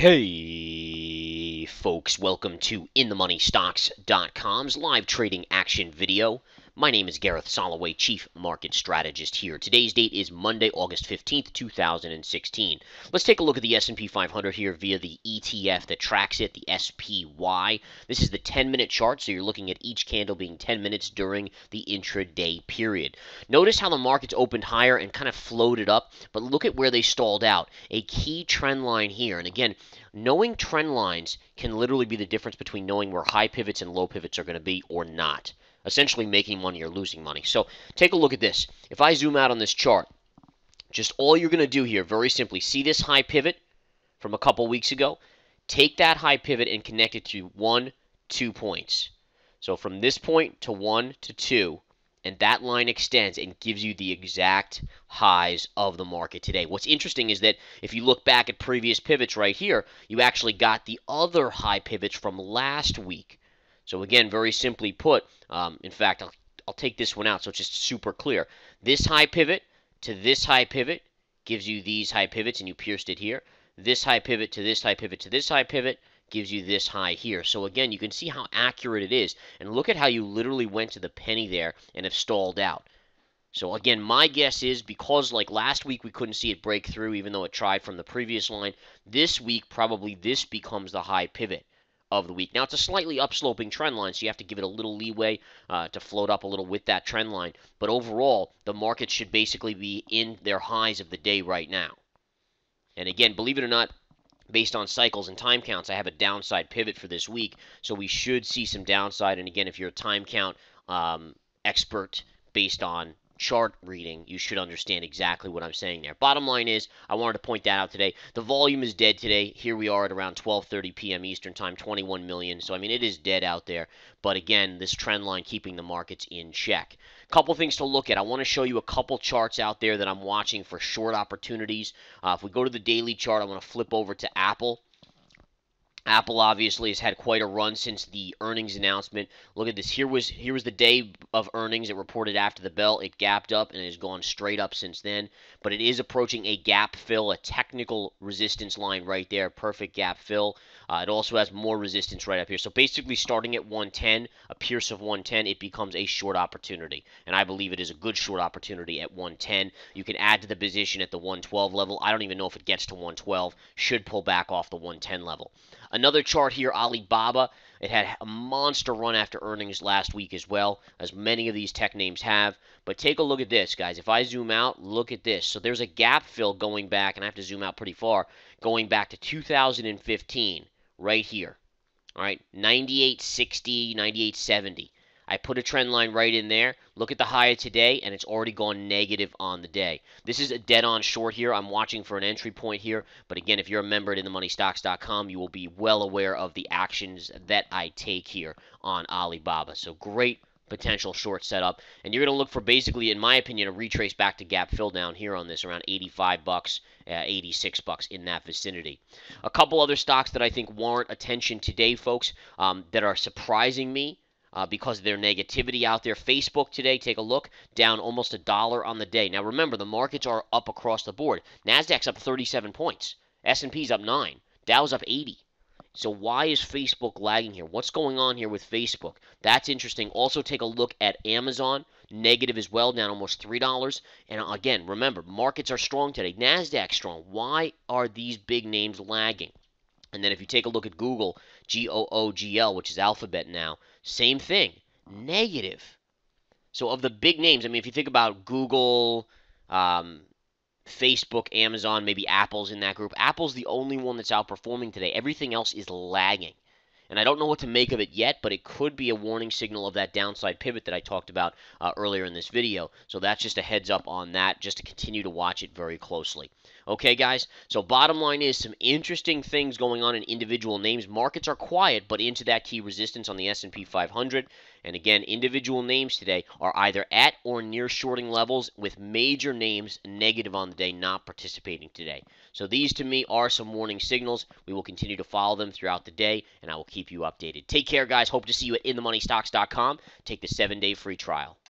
Hey folks, welcome to InTheMoneyStocks.com's live trading action video. My name is Gareth Soloway, Chief Market Strategist here. Today's date is Monday, August 15th, 2016. Let's take a look at the S&P 500 here via the ETF that tracks it, the SPY. This is the 10-minute chart, so you're looking at each candle being 10 minutes during the intraday period. Notice how the markets opened higher and kind of floated up, but look at where they stalled out. A key trend line here, and again, knowing trend lines can literally be the difference between knowing where high pivots and low pivots are going to be or not. Essentially making money or losing money. So take a look at this. If I zoom out on this chart, just all you're going to do here, very simply, see this high pivot from a couple weeks ago? Take that high pivot and connect it to 1, 2 points. So from this point to 1 to 2, and that line extends and gives you the exact highs of the market today. What's interesting is that if you look back at previous pivots right here, you actually got the other high pivots from last week. So again, very simply put, in fact, I'll take this one out so it's just super clear. This high pivot to this high pivot gives you these high pivots, and you pierced it here. This high pivot to this high pivot to this high pivot gives you this high here. So again, you can see how accurate it is. And look at how you literally went to the penny there and have stalled out. So again, my guess is because like last week we couldn't see it break through even though it tried from the previous line, this week probably this becomes the high pivot of the week. Now, it's a slightly upsloping trend line, so you have to give it a little leeway to float up a little with that trend line. But overall, the market should basically be in their highs of the day right now. And again, believe it or not, based on cycles and time counts, I have a downside pivot for this week, so we should see some downside. And again, if you're a time count expert based on chart reading, you should understand exactly what I'm saying there. Bottom line is, I wanted to point that out today. The volume is dead today. Here we are at around 12:30 p.m. Eastern Time, 21 million. So, I mean, it is dead out there. But again, this trend line keeping the markets in check. Couple things to look at. I want to show you a couple charts out there that I'm watching for short opportunities. If we go to the daily chart, I want to flip over to Apple. Apple obviously has had quite a run since the earnings announcement. Look at this. Here was the day of earnings. It reported after the bell. It gapped up and it has gone straight up since then. But it is approaching a gap fill, a technical resistance line right there. Perfect gap fill. It also has more resistance right up here. So basically starting at 110, a pierce of 110, it becomes a short opportunity. And I believe it is a good short opportunity at 110. You can add to the position at the 112 level. I don't even know if it gets to 112. Should pull back off the 110 level. Another chart here, Alibaba. It had a monster run after earnings last week as well, as many of these tech names have. But take a look at this, guys. If I zoom out, look at this. So there's a gap fill going back, and I have to zoom out pretty far, going back to 2015, right here. All right, 98.60, 98.70. I put a trend line right in there. Look at the high of today, and it's already gone negative on the day. This is a dead-on short here. I'm watching for an entry point here. But again, if you're a member at InTheMoneyStocks.com, you will be well aware of the actions that I take here on Alibaba. So great potential short setup. And you're going to look for basically, in my opinion, a retrace back to gap fill down here on this around 85 bucks, 86 bucks in that vicinity. A couple other stocks that I think warrant attention today, folks, that are surprising me. Because of their negativity out there. Facebook today, take a look, down almost $1 on the day. Now remember, the markets are up across the board. Nasdaq's up 37 points. S&P's up 9. Dow's up 80. So why is Facebook lagging here? What's going on here with Facebook? That's interesting. Also take a look at Amazon, negative as well, down almost $3. And again, remember, markets are strong today. Nasdaq's strong. Why are these big names lagging? And then if you take a look at Google, G-O-O-G-L, which is Alphabet now, same thing, negative. So of the big names, I mean, if you think about Google, Facebook, Amazon, maybe Apple's in that group, Apple's the only one that's outperforming today. Everything else is lagging. And I don't know what to make of it yet, but it could be a warning signal of that downside pivot that I talked about earlier in this video. So that's just a heads up on that, just to continue to watch it very closely. Okay, guys? So bottom line is some interesting things going on in individual names. Markets are quiet, but into that key resistance on the S&P 500. And again, individual names today are either at or near shorting levels, with major names negative on the day, not participating today. So these to me are some warning signals. We will continue to follow them throughout the day, and I will keep you updated. Take care, guys. Hope to see you at InTheMoneyStocks.com. Take the 7-day free trial.